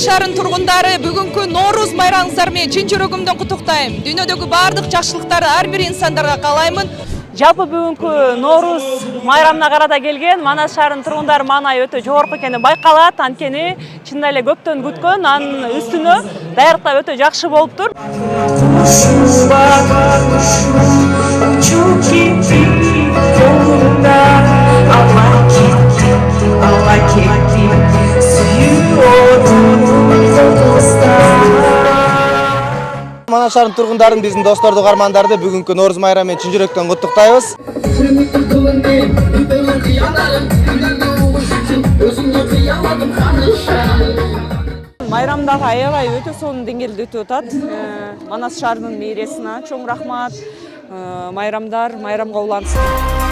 Манас шаарынын тургундары бүгүнкү Ноорuz майрамыңыздар менен чын жүрөгүмдөн куттуктайм. Дүйнөдөгү бардык жакшылыктарды ар бир инсандарга каалаймын. Жалпы бүгүнкү Ноорuz майрамына карата келген Манас шаарынын тургундары маанайы өтө жогорку экени байкалат. Анткени чын эле көптөн күткөн, анын үстүнө даярдыктар өтө жакшы болуптур. Манас шаарынын тургундарын, биздин досторду, каармандарды бүгүнкү Ноорuz майрамы менен чын жүрөктөн куттуктайбыз. Майрамдагы аябай өтө сонун деңгээлде өтүп атат. Манас шаарынын мэриясына чоң рахмат. Майрамдар майрамга улансын.